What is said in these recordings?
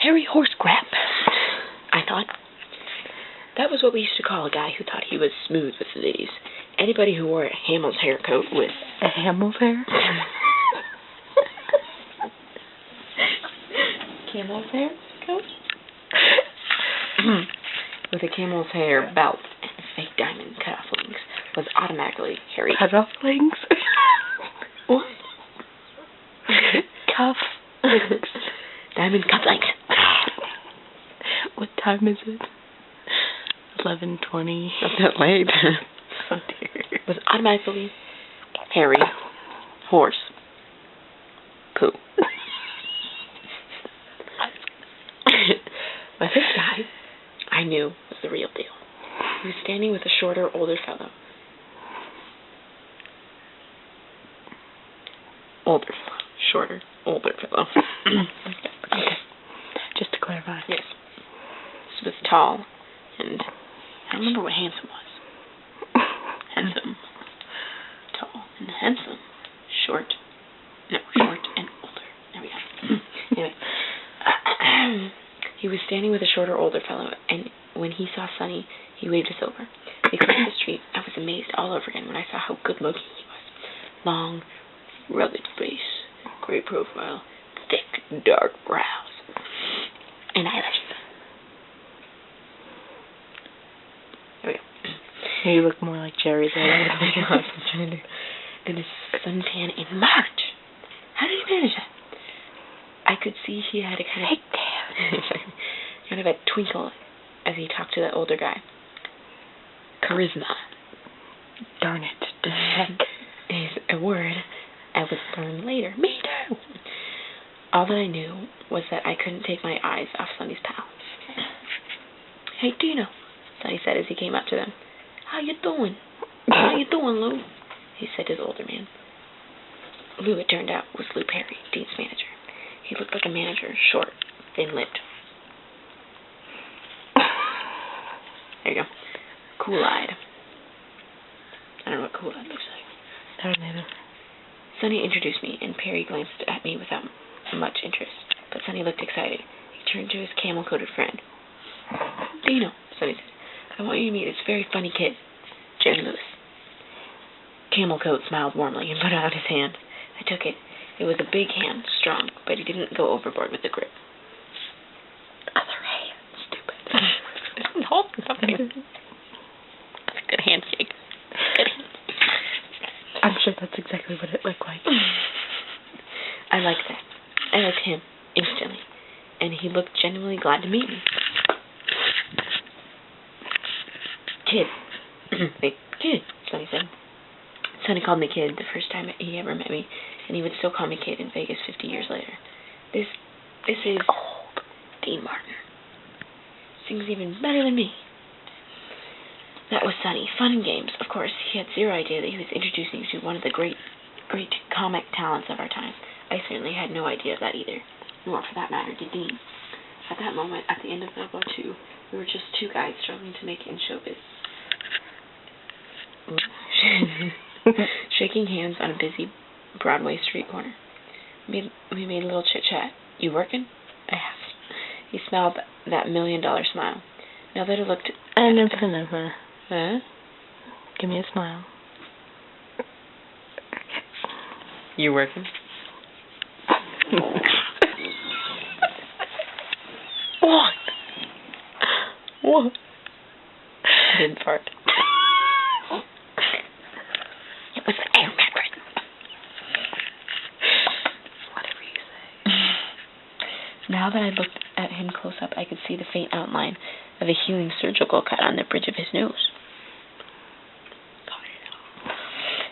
Harry Horse Crap, I thought. That was what we used to call a guy who thought he was smooth with the ladies. Anybody who wore a Hamel's hair coat with... A Hamel's hair? Camel's hair coat? With a camel's hair belt and fake diamond cut-off links was automatically Harry. Cut-off links? What? Cuff links. Diamond cuff links. What time is it? 11:20. Not that late. Oh dear. Was automatically Harry Horse Poo. But this guy, I knew, was the real deal. He was standing with a shorter, older fellow. Shorter, older fellow. Okay. Just to clarify. Yes. This was tall, and I don't remember what handsome was. Handsome. Tall and handsome. Short and older. There we go. Anyway. He was standing with a shorter, older fellow, and when he saw Sonny, he waved us over. We crossed the street. I was amazed all over again when I saw how good-looking he was. Long, rugged face, great profile, thick, dark brows, and eyelashes. There we go. You look more like Jerry there. And his suntan in March. How did he manage that? I could see he had a kind of a twinkle as he talked to that older guy. Charisma. Darn it. The heck is a word I would learn later. Me too. All that I knew was that I couldn't take my eyes off Sonny's pal. Hey, Dino, Sonny said as he came up to them. How you doing? How you doing, Lou? He said to the older man. Lou, it turned out, was Lou Perry, Dean's manager. He looked like a manager, short, thin-lipped. There you go. Cool-eyed. I don't know what cool-eyed looks like. I don't either. Sonny introduced me, and Perry glanced at me without much interest. But Sonny looked excited. He turned to his camel-coated friend. Dino, Sonny said, I want you to meet this very funny kid, Jerry Lewis. Camel Coat smiled warmly and put out his hand. I took it. It was a big hand, strong, but he didn't go overboard with the grip. Other hand, stupid. Didn't hold something. Good handshake. Good handshake. I'm sure that's exactly what it looked like. I liked that. I liked him instantly, and he looked genuinely glad to meet me. Kid. Hey, kid, Sonny said. Sonny called me kid the first time he ever met me, and he would still call me kid in Vegas 50 years later. This is old Dean Martin. Sings even better than me. That was Sonny. Fun and games. Of course, he had zero idea that he was introducing me to one of the great comic talents of our time. I certainly had no idea of that either. Nor, for that matter, did Dean. At that moment, at the end of World War II, we were just two guys struggling to make it in showbiz. Shaking hands on a busy Broadway street corner. We made a little chit-chat. You working? I asked. He smiled that $1 million smile. Now that I looked... Huh? Give me a smile. You working? What? What? I didn't fart. It was the air mattress. Whatever you say. Now that I looked at him close up, I could see the faint outline of a healing surgical cut on the bridge of his nose.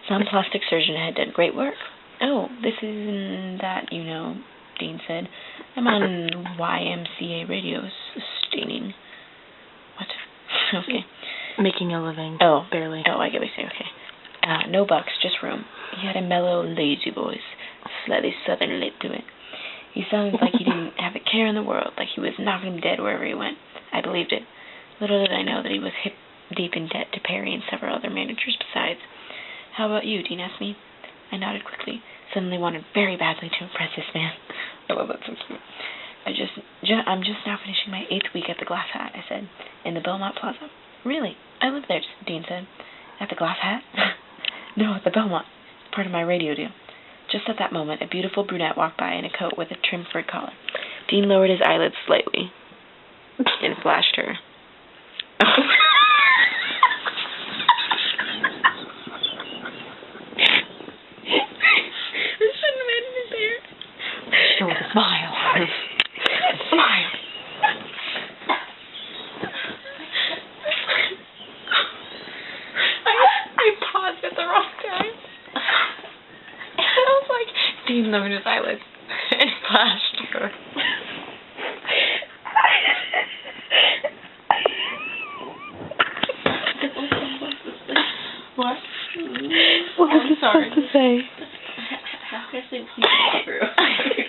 Some plastic surgeon had done great work. Oh, this isn't that, you know, Dean said. I'm on YMCA radio, sustaining. What? Okay. Making a living. Oh. Barely. Oh, I get what you're saying, okay. No bucks, just room. He had a mellow, lazy voice, slightly southern lit to it. He sounded like he didn't have a care in the world, like he was knocking him dead wherever he went. I believed it. Little did I know that he was hip deep in debt to Perry and several other managers besides. How about you? Dean asked me. I nodded quickly, suddenly wanted very badly to impress this man. I love that so cute. I just I'm just now finishing my 8th week at the Glass Hat, I said. In the Belmont Plaza? Really? I live there, Dean said. At the Glass Hat? No, at the Belmont. It's part of my radio deal. Just at that moment, a beautiful brunette walked by in a coat with a trim fur collar. Dean lowered his eyelids slightly and flashed her. This shouldn't have made me there. Show the smile. Smile. I paused at the wrong time. I was like, Dean lowered his eyelids and flashed her. What? What was it supposed to say? How can I sleep through?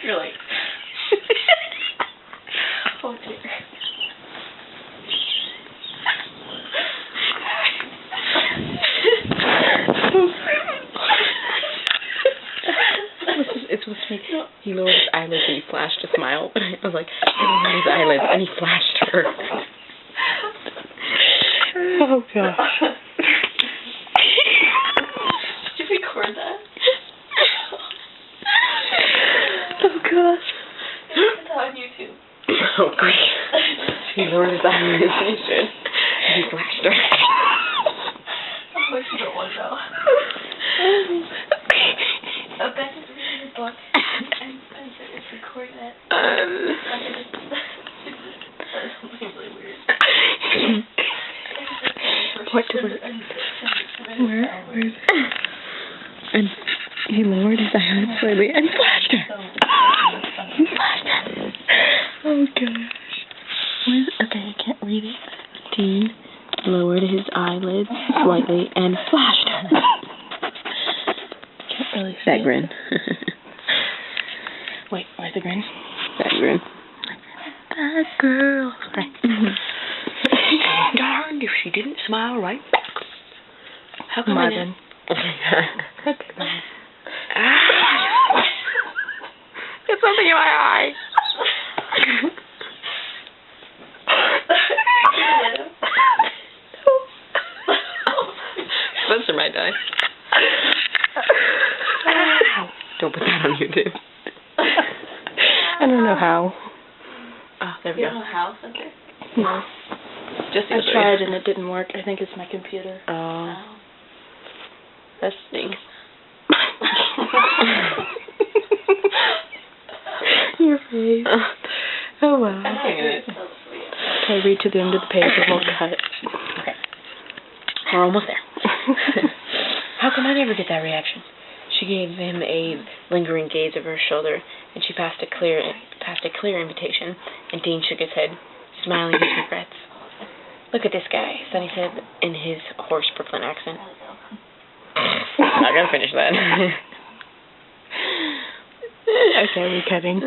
You're like, oh dear. It's supposed to be, he lowered his eyelids and he flashed a smile. I was like, he lowered his eyelids and he flashed her. Oh, gosh. Did you record that? Oh, gosh. It's on YouTube. Oh, great. He lowered his eyelids and he flashed her. Oh, it's a good one, though. Becca's reading a book and it's recording it. That's something really weird. What did it? Where is it? And he lowered his eyelids slightly and flashed her. He flashed her. Oh gosh. Where is it? Okay, I can't read it. Dean lowered his eyelids slightly and flashed her. Can't really see that grin. Wait, where's the grin? That grin. That girl. Right. Darned if she didn't smile right back. How come Marvin. It's something in my eye. Spencer might die. Don't put that on YouTube. I don't know how. Oh, there we go. You don't know how, Spencer? No. Just I tried and it didn't work. I think it's my computer. Oh. That stinks. Your face. Oh well. Okay, read to the end of the page and we'll cut it. Okay. We're almost there. How come I never get that reaction? She gave him a lingering gaze over her shoulder, and she passed a clear invitation, and Dean shook his head, smiling his regrets. Look at this guy, Sonny said in his hoarse Brooklyn accent. I'm not gonna finish that. Okay, we're cutting.